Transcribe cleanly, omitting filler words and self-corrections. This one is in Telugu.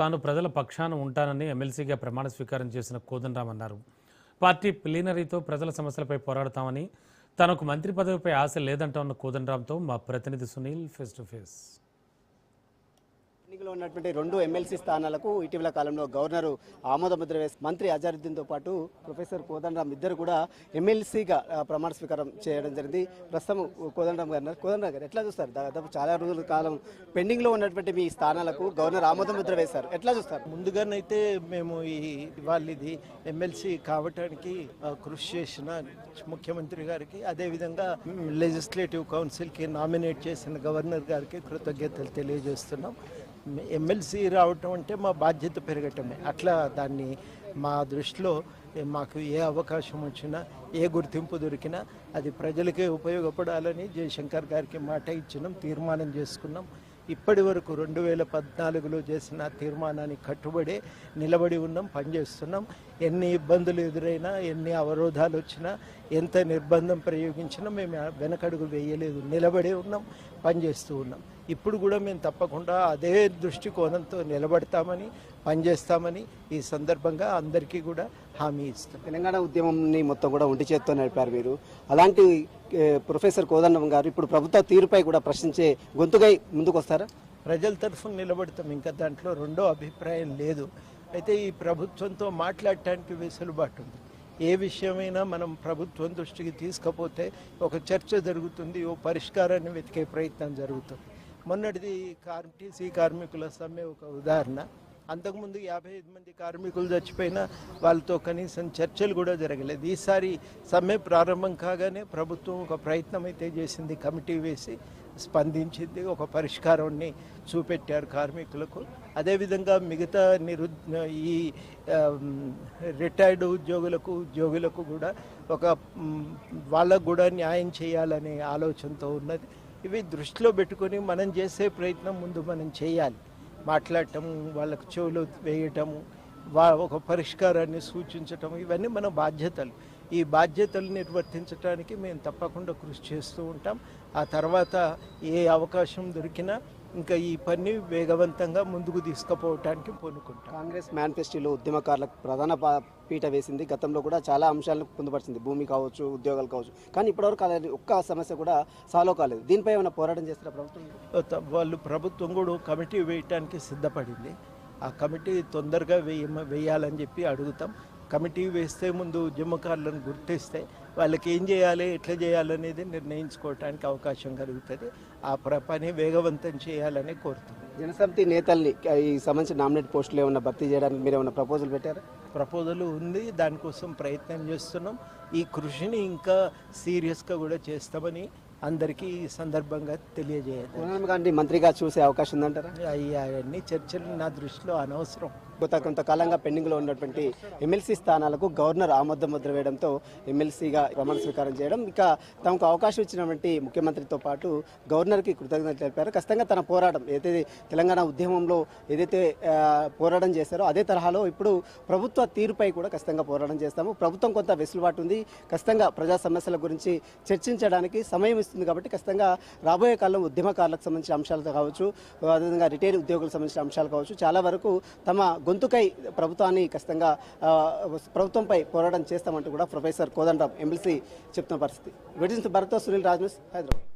తాను ప్రజల పక్షాన ఉంటానని ఎమ్మెల్సీగా ప్రమాణ స్వీకారం చేసిన కోదండరాం అన్నారు. పార్టీ ప్లీనరీతో ప్రజల సమస్యలపై పోరాడతామని, తనకు మంత్రి పదవిపై ఆశ లేదంటున్న కోదండరాంతో మా ప్రతినిధి సునీల్ ఫేస్ టు ఫేస్. ఎన్నికల్లో ఉన్నటువంటి 2 ఎమ్మెల్సీ స్థానాలకు ఇటీవల కాలంలో గవర్నర్ ఆమోదముద్ర వేసి మంత్రి అజారుద్దీన్తో పాటు ప్రొఫెసర్ కోదండరాం ఇద్దరు కూడా ఎమ్మెల్సీగా ప్రమాణ స్వీకారం చేయడం జరిగింది. ప్రస్తుతం కోదండరాం గారు ఎట్లా చూస్తారు? దాదాపు చాలా రోజుల కాలం పెండింగ్లో ఉన్నటువంటి మీ స్థానాలకు గవర్నర్ ఆమోదముద్ర వేశారు, ఎట్లా చూస్తారు? ముందుగానైతే మేము ఇవాళ ఎమ్మెల్సీ కావటానికి కృషి చేసిన ముఖ్యమంత్రి గారికి, అదేవిధంగా లెజిస్లేటివ్ కౌన్సిల్కి నామినేట్ చేసిన గవర్నర్ గారికి కృతజ్ఞతలు తెలియజేస్తున్నాం. ఎమ్మెల్సీ రావటం అంటే మా బాధ్యత పెరగటమే. అట్లా దాన్ని మా దృష్టిలో మాకు ఏ అవకాశం వచ్చినా, ఏ గుర్తింపు దొరికినా అది ప్రజలకే ఉపయోగపడాలని జయశంకర్ గారికి మాట ఇచ్చినాం, తీర్మానం చేసుకున్నాం. ఇప్పటి వరకు 2014లో చేసిన తీర్మానానికి కట్టుబడే నిలబడి ఉన్నాం, పనిచేస్తున్నాం. ఎన్ని ఇబ్బందులు ఎదురైనా, ఎన్ని అవరోధాలు వచ్చినా, ఎంత నిర్బంధం ప్రయోగించినా మేము వెనకడుగు వేయలేదు, నిలబడే ఉన్నాం, పనిచేస్తూ ఉన్నాం. ఇప్పుడు కూడా మేము తప్పకుండా అదే దృష్టికోణంతో నిలబడతామని, పనిచేస్తామని ఈ సందర్భంగా అందరికీ కూడా హామీ ఇస్తాం. తెలంగాణ ఉద్యమంని మొత్తం కూడా ఒంటి చేత్తో నడిపారు మీరు. అలాంటి ప్రొఫెసర్ కోదండరాం గారు ఇప్పుడు ప్రభుత్వ తీరుపై కూడా ప్రశ్నించే గొంతుకై ముందుకు వస్తారా? ప్రజల తరఫున నిలబడతాం, ఇంకా దాంట్లో రెండో అభిప్రాయం లేదు. అయితే ఈ ప్రభుత్వంతో మాట్లాడటానికి వెసులుబాటు ఉంది. ఏ విషయమైనా మనం ప్రభుత్వం దృష్టికి తీసుకపోతే ఒక చర్చ జరుగుతుంది, ఓ పరిష్కారాన్ని వెతికే ప్రయత్నం జరుగుతుంది. మొన్నటిది టీసీ కార్మికుల సమ్మె ఒక ఉదాహరణ. అంతకుముందు 55 మంది కార్మికులు చచ్చిపోయినా వాళ్ళతో కనీసం చర్చలు కూడా జరగలేదు. ఈసారి సమ్మె ప్రారంభం కాగానే ప్రభుత్వం ఒక ప్రయత్నం అయితే చేసింది, కమిటీ వేసి స్పందించింది, ఒక పరిష్కారాన్ని చూపెట్టారు కార్మికులకు. అదేవిధంగా మిగతా ఈ రిటైర్డ్ ఉద్యోగులకు కూడా వాళ్ళకు కూడా న్యాయం చేయాలనే ఆలోచనతో ఉన్నది. ఇవి దృష్టిలో పెట్టుకొని మనం చేసే ప్రయత్నం ముందు మనం చేయాలి. మాట్లాడటం, వాళ్ళకు చెవులు వేయటము, ఒక పరిష్కారాన్ని సూచించటం, ఇవన్నీ మన బాధ్యతలు. ఈ బాధ్యతలు నిర్వర్తించడానికి మేము తప్పకుండా కృషి చేస్తూ ఉంటాం. ఆ తర్వాత ఏ అవకాశం దొరికినా ఇంకా ఈ పని వేగవంతంగా ముందుకు తీసుకుపోవటానికి పూనుకుంటాం. కాంగ్రెస్ మేనిఫెస్టోలో ఉద్యమకారులకు ప్రధాన పీట వేసింది. గతంలో కూడా చాలా అంశాలను పొందుపరిచింది, భూమి కావచ్చు, ఉద్యోగాలు కావచ్చు. కానీ ఇప్పటివరకు ఒక్క సమస్య కూడా సాల్వ్ కాలేదు. దీనిపై ఏమైనా పోరాటం చేస్తారా ప్రభుత్వం? ప్రభుత్వం కూడా కమిటీ వేయటానికి సిద్ధపడింది. ఆ కమిటీ తొందరగా వేయాలని చెప్పి అడుగుతాం. కమిటీ వేస్తే ముందు ఉద్యమకారులను గుర్తిస్తే వాళ్ళకి ఏం చేయాలి, ఎట్లా చేయాలనేది నిర్ణయించుకోవడానికి అవకాశం కలుగుతుంది. ఆ పని వేగవంతం చేయాలని కోరుతుంది. జనసమితి నేతల్ని ఈ సంబంధించిన నామినేట్ పోస్టులు ఏమైనా భర్తీ చేయడానికి మీరు ఏమైనా ప్రపోజల్ పెట్టారా? ప్రపోజల్ ఉంది, దానికోసం ప్రయత్నం చేస్తున్నాం. ఈ కృషిని ఇంకా సీరియస్గా కూడా చేస్తామని అందరికీ ఈ సందర్భంగా తెలియజేయాలి. మంత్రిగా చూసే అవకాశం ఉందంటారా? అన్ని చర్చలు నా దృష్టిలో అనవసరం. కొంతకాలంగా పెండింగ్లో ఉన్నటువంటి ఎమ్మెల్సీ స్థానాలకు గవర్నర్ ఆమోదముద్ర వేయడంతో ఎమ్మెల్సీగా ప్రమాణ స్వీకారం చేయడం, ఇక తమకు అవకాశం ఇచ్చినటువంటి ముఖ్యమంత్రితో పాటు గవర్నర్కి కృతజ్ఞతలు తెలిపారు. ఖచ్చితంగా తన పోరాటం ఏదైతే తెలంగాణ ఉద్యమంలో ఏదైతే పోరాటం చేశారో అదే తరహాలో ఇప్పుడు ప్రభుత్వ తీరుపై కూడా ఖచ్చితంగా పోరాటం చేస్తాము. ప్రభుత్వం కొంత వెసులుబాటు ఉంది, ఖచ్చితంగా ప్రజా సమస్యల గురించి చర్చించడానికి సమయం ఇస్తుంది. కాబట్టి ఖచ్చితంగా రాబోయే కాలంలో ఉద్యమకారులకు సంబంధించిన అంశాలు కావచ్చు, అదేవిధంగా రిటైర్ ఉద్యోగులకు సంబంధించిన అంశాలు కావచ్చు, చాలా వరకు తమ గొంతుకై ప్రభుత్వాన్ని ఖచ్చితంగా ప్రభుత్వంపై పోరాటం చేస్తామంటూ కూడా ప్రొఫెసర్ కోదండరాం ఎమ్మెల్సీ చెప్తున్న పరిస్థితి. భరత్ సునీల్ రాజ్ న్యూస్, హైదరాబాద్.